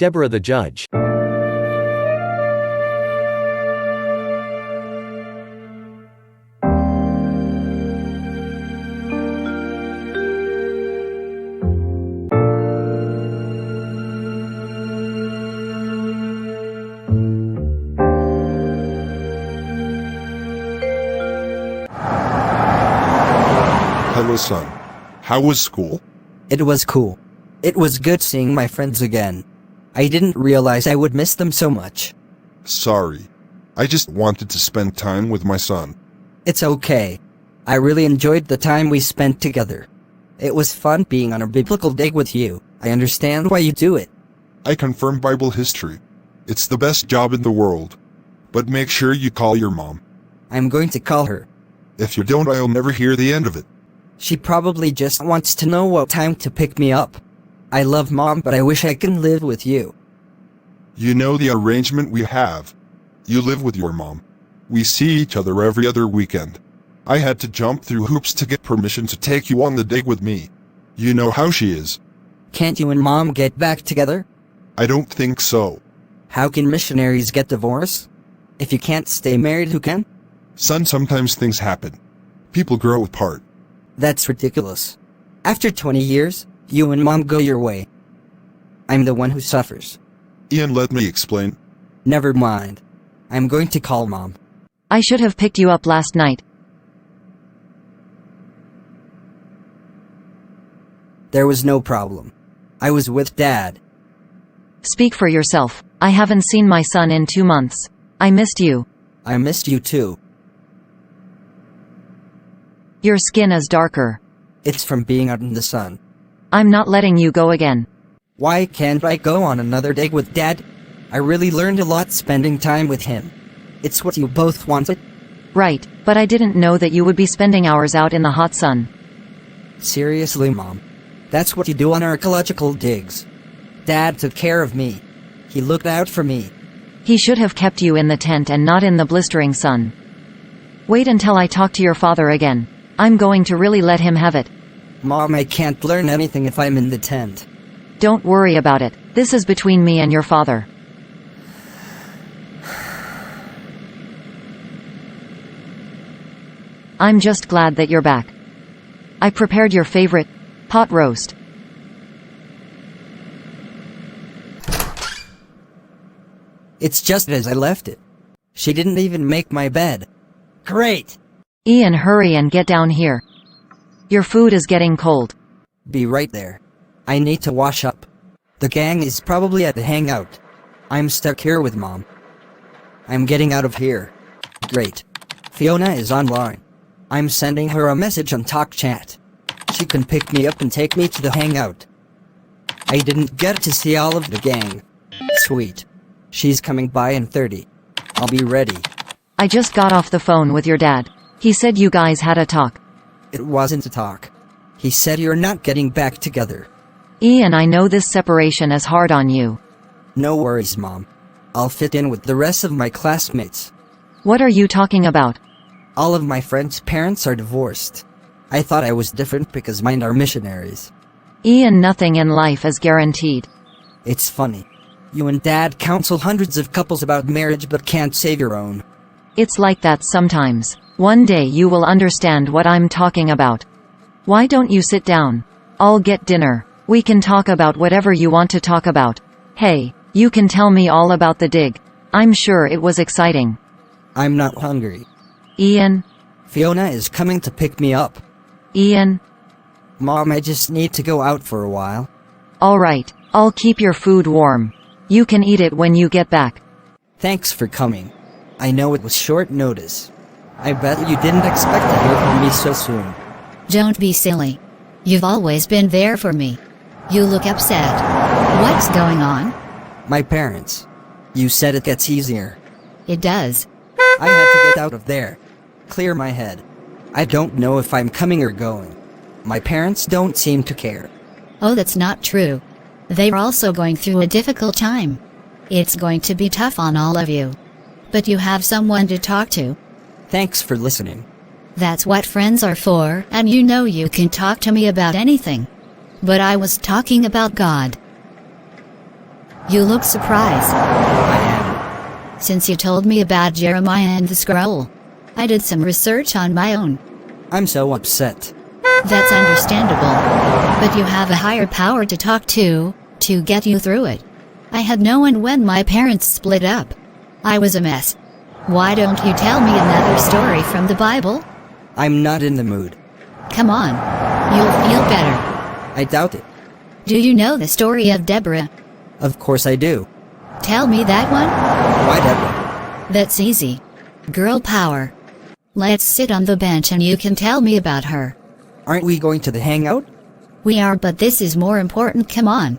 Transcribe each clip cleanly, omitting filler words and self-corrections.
Deborah the Judge. Hello, son. How was school? It was cool. It was good seeing my friends again. I didn't realize I would miss them so much. Sorry. I just wanted to spend time with my son. It's okay. I really enjoyed the time we spent together. It was fun being on a biblical dig with you. I understand why you do it. I confirm Bible history. It's the best job in the world. But make sure you call your mom. I'm going to call her. If you don't, I'll never hear the end of it. She probably just wants to know what time to pick me up. I love Mom, but I wish I could live with you. You know the arrangement we have. You live with your mom. We see each other every other weekend. I had to jump through hoops to get permission to take you on the dig with me. You know how she is. Can't you and Mom get back together? I don't think so. How can missionaries get divorced? If you can't stay married, who can? Son, sometimes things happen. People grow apart. That's ridiculous. After 20 years, you and Mom go your way. I'm the one who suffers. Ian, let me explain. Never mind. I'm going to call Mom. I should have picked you up last night. There was no problem. I was with Dad. Speak for yourself. I haven't seen my son in 2 months. I missed you. I missed you too. Your skin is darker. It's from being out in the sun. I'm not letting you go again. Why can't I go on another dig with Dad? I really learned a lot spending time with him. It's what you both wanted. Right, but I didn't know that you would be spending hours out in the hot sun. Seriously, Mom. That's what you do on our ecological digs. Dad took care of me. He looked out for me. He should have kept you in the tent and not in the blistering sun. Wait until I talk to your father again. I'm going to really let him have it. Mom, I can't learn anything if I'm in the tent. Don't worry about it. This is between me and your father. I'm just glad that you're back. I prepared your favorite pot roast. It's just as I left it. She didn't even make my bed. Great! Ian, hurry and get down here. Your food is getting cold. Be right there. I need to wash up. The gang is probably at the hangout. I'm stuck here with Mom. I'm getting out of here. Great. Fiona is online. I'm sending her a message on Talk Chat. She can pick me up and take me to the hangout. I didn't get to see all of the gang. Sweet. She's coming by in 30. I'll be ready. I just got off the phone with your dad. He said you guys had a talk. It wasn't a talk. He said you're not getting back together. Ian, I know this separation is hard on you. No worries, Mom. I'll fit in with the rest of my classmates. What are you talking about? All of my friends' parents are divorced. I thought I was different because mine are missionaries. Ian, nothing in life is guaranteed. It's funny. You and Dad counsel hundreds of couples about marriage but can't save your own. It's like that sometimes. One day you will understand what I'm talking about. Why don't you sit down? I'll get dinner. We can talk about whatever you want to talk about. Hey, you can tell me all about the dig. I'm sure it was exciting. I'm not hungry. Ian? Fiona is coming to pick me up. Ian? Mom, I just need to go out for a while. Alright, I'll keep your food warm. You can eat it when you get back. Thanks for coming. I know it was short notice. I bet you didn't expect to hear from me so soon. Don't be silly. You've always been there for me. You look upset. What's going on? My parents. You said it gets easier. It does. I had to get out of there. Clear my head. I don't know if I'm coming or going. My parents don't seem to care. Oh, that's not true. They're also going through a difficult time. It's going to be tough on all of you. But you have someone to talk to. Thanks for listening. That's what friends are for, and you know you can talk to me about anything. But I was talking about God. You look surprised. I am. Since you told me about Jeremiah and the scroll, I did some research on my own. I'm so upset. That's understandable. But you have a higher power to talk to get you through it. I had no one when my parents split up. I was a mess. Why don't you tell me another story from the Bible? I'm not in the mood. Come on. You'll feel better. I doubt it. Do you know the story of Deborah? Of course I do. Tell me that one? Why Deborah? That's easy. Girl power. Let's sit on the bench and you can tell me about her. Aren't we going to the hangout? We are, but this is more important. Come on.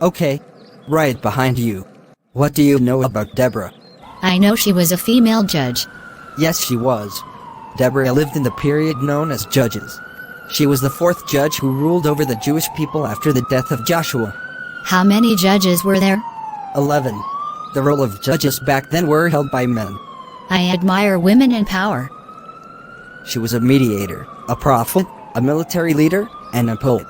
Okay. Right behind you. What do you know about Deborah? I know she was a female judge. Yes, she was. Deborah lived in the period known as Judges. She was the fourth judge who ruled over the Jewish people after the death of Joshua. How many judges were there? 11. The role of judges back then were held by men. I admire women in power. She was a mediator, a prophet, a military leader, and a poet.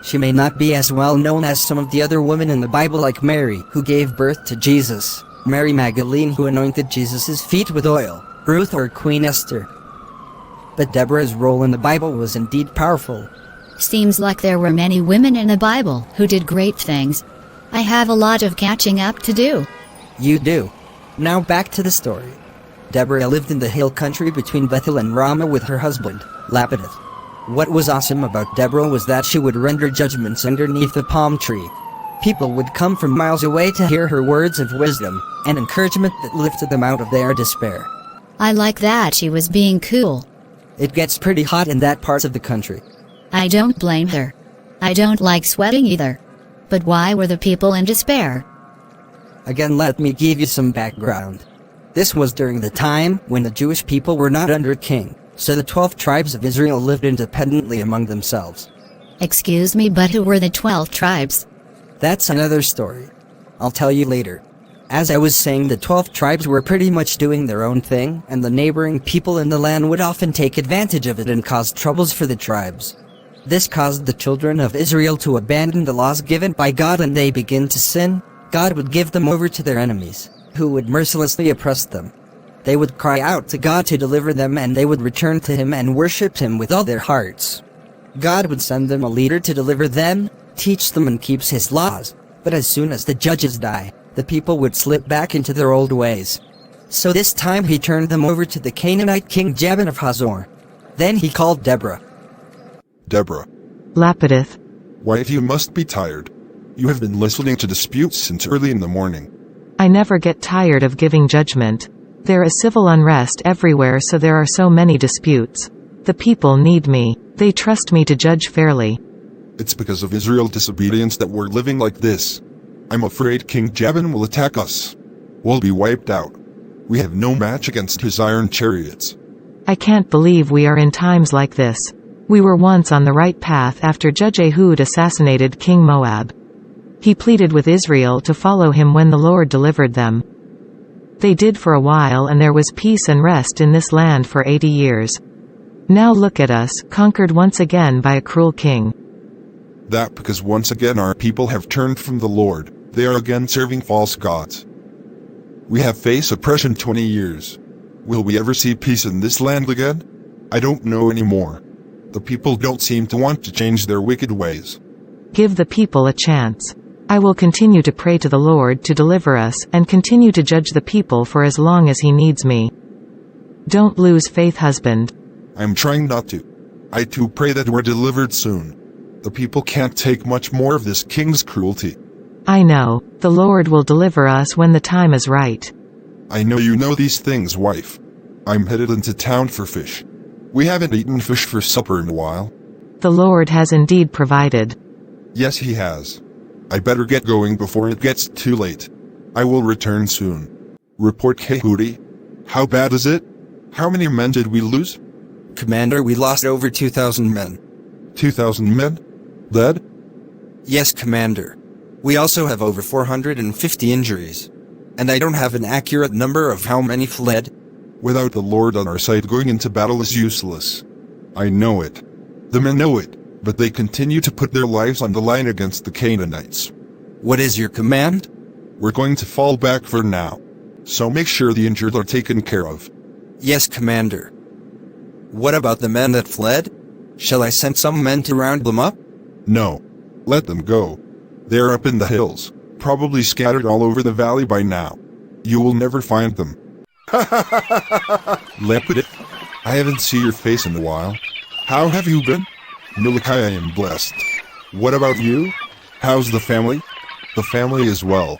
She may not be as well known as some of the other women in the Bible, like Mary, who gave birth to Jesus, Mary Magdalene, who anointed Jesus' feet with oil, Ruth, or Queen Esther. But Deborah's role in the Bible was indeed powerful. Seems like there were many women in the Bible who did great things. I have a lot of catching up to do. You do. Now back to the story. Deborah lived in the hill country between Bethel and Ramah with her husband, Lapidus. What was awesome about Deborah was that she would render judgments underneath a palm tree. People would come from miles away to hear her words of wisdom and encouragement that lifted them out of their despair. I like that she was being cool. It gets pretty hot in that part of the country. I don't blame her. I don't like sweating either. But why were the people in despair? Again, let me give you some background. This was during the time when the Jewish people were not under king, so the 12 tribes of Israel lived independently among themselves. Excuse me, but who were the 12 tribes? That's another story. I'll tell you later. As I was saying, the 12 tribes were pretty much doing their own thing, and the neighboring people in the land would often take advantage of it and cause troubles for the tribes. This caused the children of Israel to abandon the laws given by God, and they begin to sin. God would give them over to their enemies, who would mercilessly oppress them. They would cry out to God to deliver them, and they would return to Him and worship Him with all their hearts. God would send them a leader to deliver them, teach them, and keeps His laws. But as soon as the judges die, the people would slip back into their old ways. So this time He turned them over to the Canaanite King Jabin of Hazor. Then He called Deborah. Deborah, Lapidus. wife, you must be tired. You have been listening to disputes since early in the morning. I never get tired of giving judgment. There is civil unrest everywhere, so there are so many disputes. The people need me. They trust me to judge fairly. It's because of Israel's disobedience that we're living like this. I'm afraid King Jabin will attack us. We'll be wiped out. We have no match against his iron chariots. I can't believe we are in times like this. We were once on the right path after Judge Ehud assassinated King Moab. He pleaded with Israel to follow him when the Lord delivered them. They did for a while, and there was peace and rest in this land for 80 years. Now look at us, conquered once again by a cruel king. That because once again our people have turned from the Lord. They are again serving false gods. We have faced oppression 20 years. Will we ever see peace in this land again? I don't know anymore. The people don't seem to want to change their wicked ways. Give the people a chance. I will continue to pray to the Lord to deliver us, and continue to judge the people for as long as He needs me. Don't lose faith, husband. I'm trying not to. I too pray that we're delivered soon. The people can't take much more of this king's cruelty. I know. The Lord will deliver us when the time is right. I know you know these things, wife. I'm headed into town for fish. We haven't eaten fish for supper in a while. The Lord has indeed provided. Yes, He has. I better get going before it gets too late. I will return soon. Report, Kehudi. How bad is it? How many men did we lose? Commander, we lost over 2,000 men. 2,000 men? Dead? Yes, Commander. We also have over 450 injuries. And I don't have an accurate number of how many fled. Without the Lord on our side, going into battle is useless. I know it. The men know it, but they continue to put their lives on the line against the Canaanites. What is your command? We're going to fall back for now. So make sure the injured are taken care of. Yes, Commander. What about the men that fled? Shall I send some men to round them up? No. Let them go. They're up in the hills, probably scattered all over the valley by now. You will never find them. Lepid, I haven't seen your face in a while. How have you been? Milikai, I am blessed. What about you? How's the family? The family is well.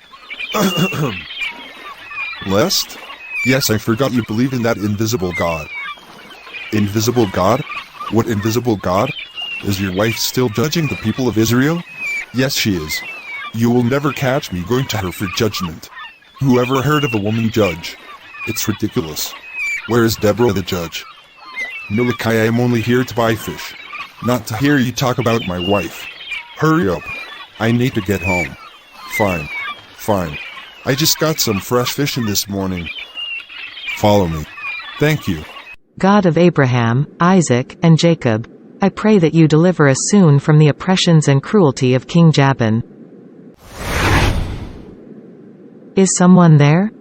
Blessed? Yes, I forgot you believe in that invisible God. Invisible God? What invisible God? Is your wife still judging the people of Israel? Yes, she is. You will never catch me going to her for judgment. Whoever heard of a woman judge? It's ridiculous. Where is Deborah the Judge? Milikai, I am only here to buy fish, not to hear you talk about my wife. Hurry up. I need to get home. Fine. I just got some fresh fish in this morning. Follow me. Thank you. God of Abraham, Isaac, and Jacob, I pray that you deliver us soon from the oppressions and cruelty of King Jabin. Is someone there?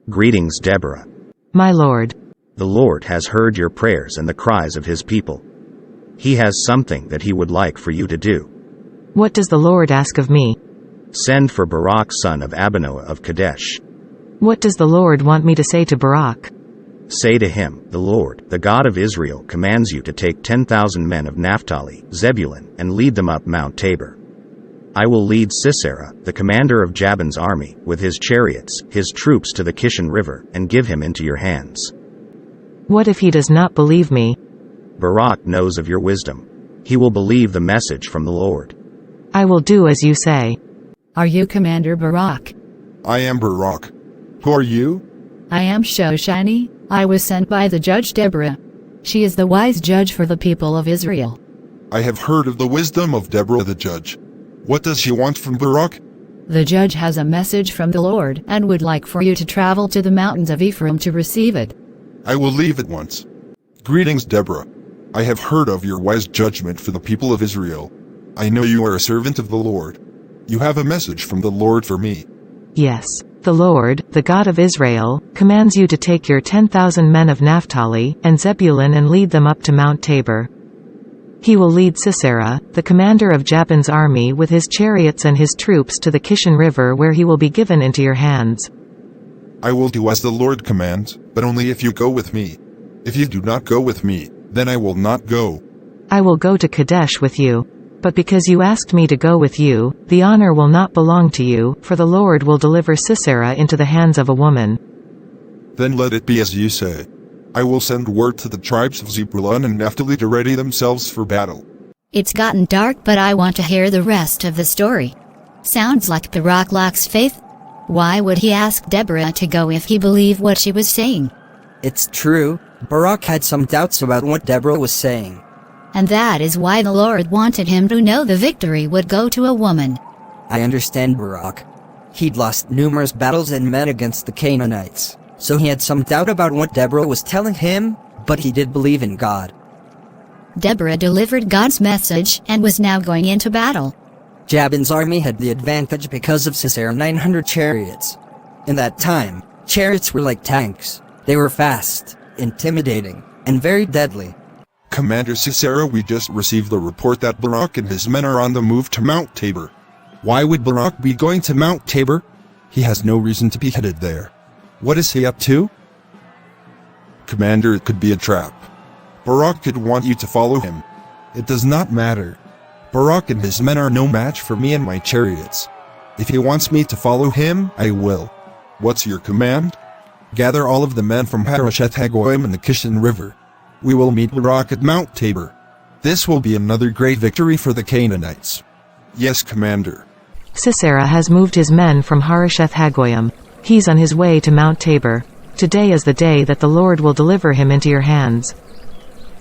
Greetings, Deborah. My lord. The Lord has heard your prayers and the cries of his people. He has something that he would like for you to do. What does the Lord ask of me? Send for Barak son of Abinoah of Kadesh. What does the Lord want me to say to Barak? Say to him, the Lord, the God of Israel, commands you to take 10,000 men of Naphtali, Zebulun, and lead them up Mount Tabor. I will lead Sisera, the commander of Jabin's army, with his chariots, his troops to the Kishon River, and give him into your hands. What if he does not believe me? Barak knows of your wisdom. He will believe the message from the Lord. I will do as you say. Are you Commander Barak? I am Barak. Who are you? I am Shoshani. I was sent by the judge Deborah. She is the wise judge for the people of Israel. I have heard of the wisdom of Deborah the Judge. What does she want from Barak? The judge has a message from the Lord and would like for you to travel to the mountains of Ephraim to receive it. I will leave at once. Greetings, Deborah. I have heard of your wise judgment for the people of Israel. I know you are a servant of the Lord. You have a message from the Lord for me. Yes. The Lord, the God of Israel, commands you to take your 10,000 men of Naphtali and Zebulun and lead them up to Mount Tabor. He will lead Sisera, the commander of Jabin's army, with his chariots and his troops to the Kishon River, where he will be given into your hands. I will do as the Lord commands, but only if you go with me. If you do not go with me, then I will not go. I will go to Kadesh with you. But because you asked me to go with you, the honor will not belong to you, for the Lord will deliver Sisera into the hands of a woman. Then let it be as you say. I will send word to the tribes of Zebulun and Naphtali to ready themselves for battle. It's gotten dark, but I want to hear the rest of the story. Sounds like Barak lacks faith. Why would he ask Deborah to go if he believed what she was saying? It's true. Barak had some doubts about what Deborah was saying. And that is why the Lord wanted him to know the victory would go to a woman. I understand Barak. He'd lost numerous battles and men against the Canaanites, so he had some doubt about what Deborah was telling him, but he did believe in God. Deborah delivered God's message and was now going into battle. Jabin's army had the advantage because of Sisera's 900 chariots. In that time, chariots were like tanks. They were fast, intimidating, and very deadly. Commander Sisera, we just received the report that Barak and his men are on the move to Mount Tabor. Why would Barak be going to Mount Tabor? He has no reason to be headed there. What is he up to? Commander, it could be a trap. Barak could want you to follow him. It does not matter. Barak and his men are no match for me and my chariots. If he wants me to follow him, I will. What's your command? Gather all of the men from Harosheth Hagoyim and the Kishon River. We will meet Barak at Mount Tabor. This will be another great victory for the Canaanites. Yes, Commander. Sisera has moved his men from Harosheth Hagoyim. He's on his way to Mount Tabor. Today is the day that the Lord will deliver him into your hands.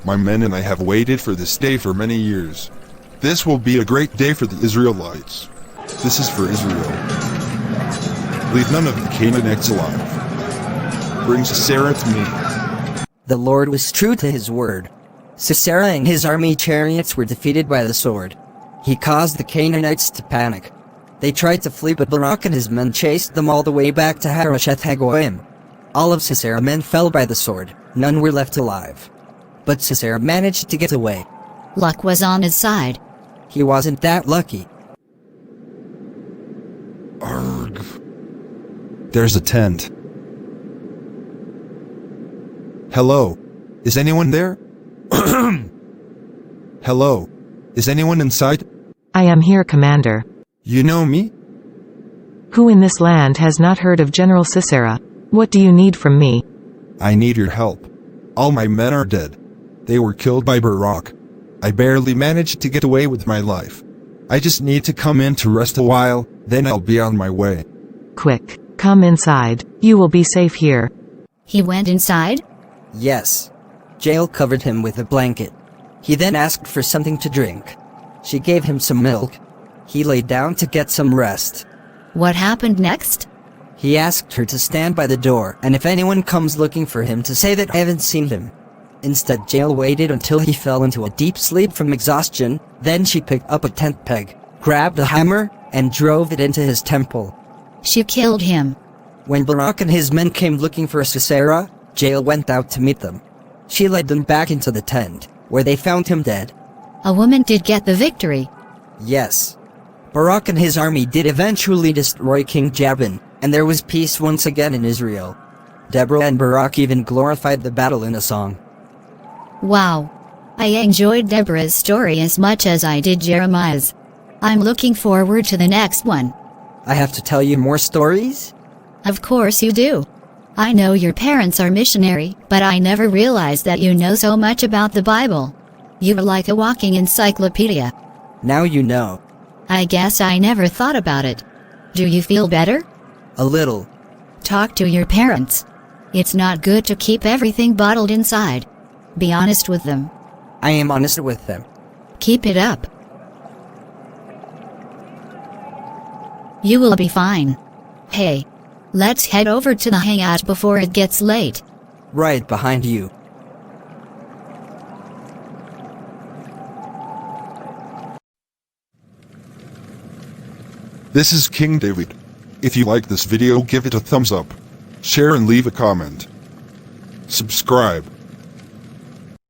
My men and I have waited for this day for many years. This will be a great day for the Israelites. This is for Israel. Leave none of the Canaanites alive. Bring Sisera to me. The Lord was true to his word. Sisera and his army chariots were defeated by the sword. He caused the Canaanites to panic. They tried to flee, but Barak and his men chased them all the way back to Harosheth Hagoyim. All of Sisera's men fell by the sword, none were left alive. But Sisera managed to get away. Luck was on his side. He wasn't that lucky. Arg. There's a tent. Hello? Is anyone there? Hello? Is anyone inside? I am here, Commander. You know me? Who in this land has not heard of General Sisera? What do you need from me? I need your help. All my men are dead. They were killed by Barak. I barely managed to get away with my life. I just need to come in to rest a while, then I'll be on my way. Quick, come inside. You will be safe here. He went inside? Yes. Jael covered him with a blanket. He then asked for something to drink. She gave him some milk. He lay down to get some rest. What happened next? He asked her to stand by the door, and if anyone comes looking for him, to say that I haven't seen him. Instead, Jael waited until he fell into a deep sleep from exhaustion. Then she picked up a tent peg, grabbed a hammer, and drove it into his temple. She killed him. When Barak and his men came looking for Sisera, Jael went out to meet them. She led them back into the tent, where they found him dead. A woman did get the victory. Yes. Barak and his army did eventually destroy King Jabin, and there was peace once again in Israel. Deborah and Barak even glorified the battle in a song. Wow. I enjoyed Deborah's story as much as I did Jeremiah's. I'm looking forward to the next one. I have to tell you more stories? Of course you do. I know your parents are missionary, but I never realized that you know so much about the Bible. You're like a walking encyclopedia. Now you know. I guess I never thought about it. Do you feel better? A little. Talk to your parents. It's not good to keep everything bottled inside. Be honest with them. I am honest with them. Keep it up. You will be fine. Hey, let's head over to the hangout before it gets late. Right behind you. This is King David. If you like this video, give it a thumbs up, share and leave a comment. Subscribe.